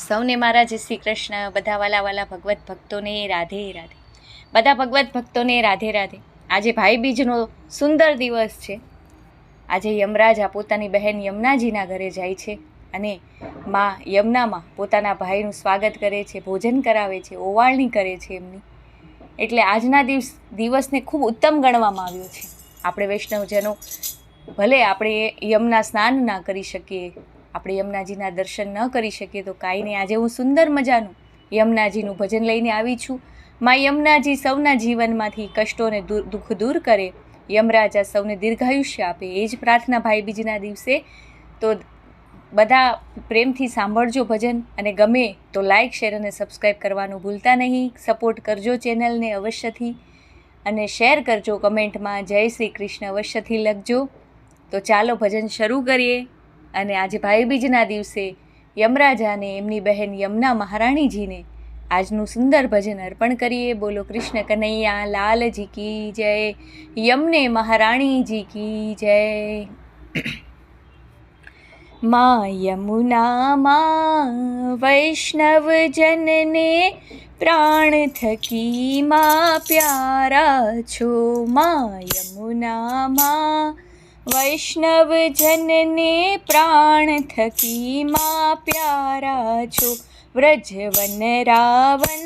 સૌને મારા જય શ્રી કૃષ્ણ. બધા વાલા વાલા ભગવત ભક્તોને રાધે રાધે. બધા ભગવત ભક્તોને રાધે રાધે. આજે ભાઈ બીજનો સુંદર દિવસ છે. આજે યમરાજા પોતાની બહેન યમુનાજીના ઘરે જાય છે અને માં યમુનામાં પોતાના ભાઈનું સ્વાગત કરે છે, ભોજન કરાવે છે, ઓવાળણી કરે છે એમની. એટલે આજના દિવસને ખૂબ ઉત્તમ ગણવામાં આવ્યો છે. આપણે વૈષ્ણવજનો ભલે આપણે યમુના સ્નાન ના કરી શકીએ, આપણે યમુનાજીના દર્શન ન કરી શકીએ તો કાંઈ નહીં. આજે હું સુંદર મજાનું યમુનાજીનું ભજન લઈને આવી છું. માં યમુનાજી સૌના જીવનમાંથી કષ્ટોને દુઃખ દૂર કરે, યમરાજા સૌને દીર્ઘાયુષ્ય આપે, એ જ પ્રાર્થના ભાઈ બીજના દિવસે. તો બધા પ્રેમથી સાંભળજો ભજન, અને ગમે તો લાઇક, શેર અને સબસ્ક્રાઈબ કરવાનું ભૂલતા નહીં. સપોર્ટ કરજો ચેનલને અવશ્યથી, અને શેર કરજો. કમેન્ટમાં જય શ્રી કૃષ્ણ અવશ્યથી લખજો. તો ચાલો ભજન શરૂ કરીએ. અને આજે ભાઈ બીજના દિવસે યમરાજાને એમની બહેન યમુના મહારાણીજીને આજનું સુંદર ભજન અર્પણ કરીએ. બોલો કૃષ્ણ કનૈયા લાલજી કી જય, યમને મહારાણીજી કી જય. માં યમુનામાં વૈષ્ણવજનને પ્રાણ થકી માં પ્યારા છો. માં યમુનામાં વૈષ્ણવજનને પ્રાણ થકી માં પ્યારા છો. વ્રજવન રાવન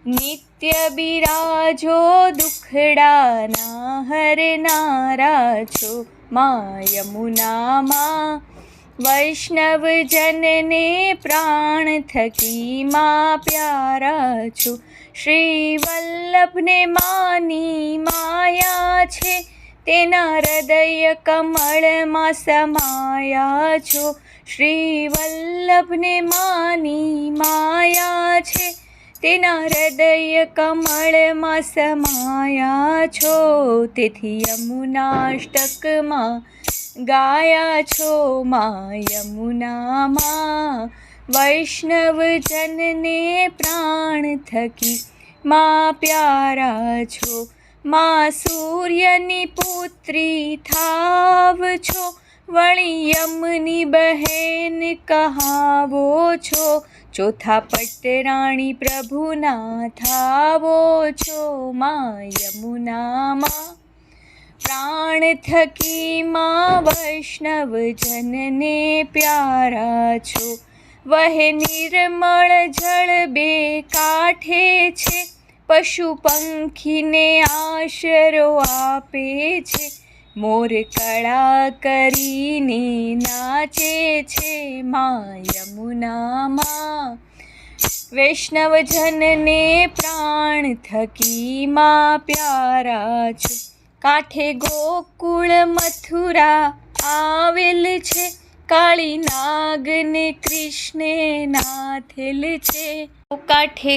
નિત્ય બિરાજો, દુખડાના હરનારા છો. માં યમુનામાં વૈષ્ણવજનને પ્રાણ થકી માં પ્યારા છો. શ્રી વલ્લભને માની માયા છે, તેના હૃદય કમળમાં સમાયા છો. શ્રી વલ્લભને માની માયા છે, તેના હૃદય કમળમાં સમાયા છો. તેથી યમુનાષ્ટકમાં ગાયા છો. માં યમુનામાં વૈષ્ણવજનને પ્રાણ થકી માં પ્યારા છો. માં સૂર્યની પુત્રી થાવ છો, વળી યમની બહેન કહાવો છો. ચોથા પટરાણી પ્રભુના થાવો છો. માં યમુનામાં પ્રાણ થકી માં વૈષ્ણવજનને પ્યારા છો. વહે નિર્મળ જળ બે કાંઠે છે, પશુ પંખીને આશરો આપે છે. મોર કળા કરીને નાચે છે. માં યમુનામાં વૈષ્ણવજનને પ્રાણ થકી માં પ્યારા છો. કાંઠે ગોકુળ મથુરા આવેલ છે, કાળી નાગને કૃષ્ણે નાથેલ છે. કાંઠે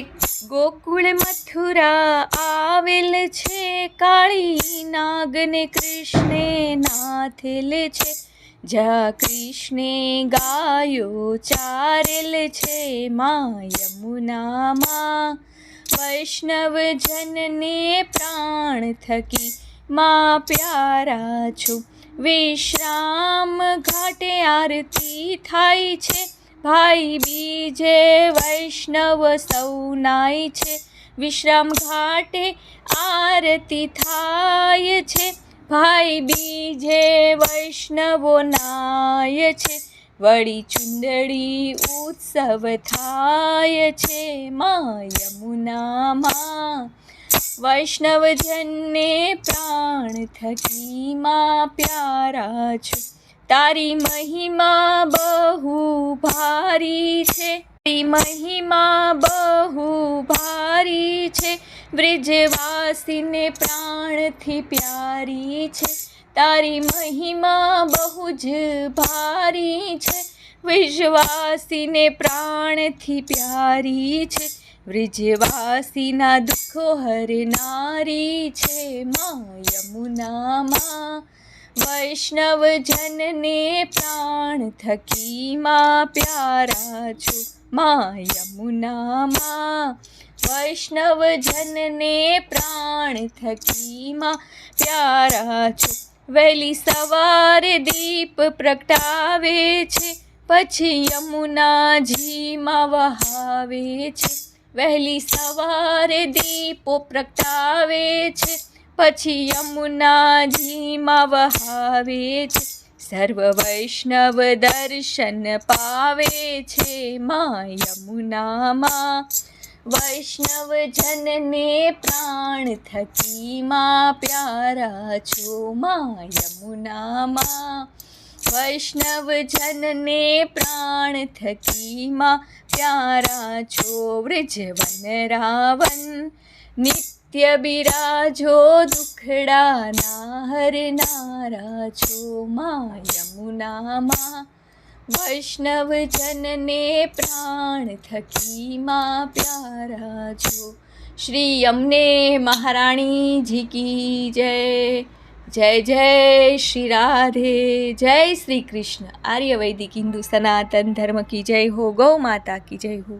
ગોકુળ મથુરા આવેલ છે, કાળી નાગને કૃષ્ણે નાથેલ છે. જ્યાં કૃષ્ણે ગાયો ચારેલ છે. માં યમુનામાં વૈષ્ણવજનને પ્રાણ થકી માં પ્યારા છો. વિશ્રામ ઘાટે આરતી થાય છે, ભાઈ બીજે વૈષ્ણવ સૌ નાય છે. વિશ્રામ ઘાટે આરતી થાય છે, ભાઈ બીજે વૈષ્ણવો નાય છે. વળી ચુંદડી ઉત્સવ થાય છે. માં યમુનામાં વૈષ્ણવજનને પ્રાણ થકી માં પ્યારા છો. તારી મહિમા બહુ ભારી છે, તારી મહિમા બહુ ભારી છે. વ્રજવાસીને પ્રાણથી પ્યારી છે. તારી મહિમા બહુ જ ભારી છે, વ્રજવાસીને પ્રાણથી પ્યારી છે. વ્રજવાસીના દુઃખો હરનારી છે. માં યમુનામાં વૈષ્ણવજનને પ્રાણ થકી માં પ્યારા છો. માં યમુનામાં વૈષ્ણવજનને પ્રાણ થકી માં પ્યારા છો. વહેલી સવારે દીપ પ્રગટાવે છે, પછી યમુનાજીમાં વહાવે છે, વહેલી સવારે દીપો પ્રગટાવે છે. પછી યમુનાજીમાં વહાવે છે, સર્વ વૈષ્ણવ દર્શન પાવે છે. માં યમુનામાં વૈષ્ણવ જનને પ્રાણ થકી માં પ્યારા છો. માં યમુનામાં વૈષ્ણવ જનને પ્રાણ થકી માં પ્યારા છો. વ્રજવન રાવન નિત્ય બિરાજો, દુખડાના હરનારા છો. માં યમુનામાં વૈષ્ણવ જનને પ્રાણ થકી માં પ્યારા છો. શ્રી યમને મહારાણીજી કી જય. જય જય શ્રી રાધે. જય શ્રી કૃષ્ણ. આર્ય વૈદિક હિન્દુ સનાતન ધર્મ કી જય હો. ગૌ માતા કી જય હો.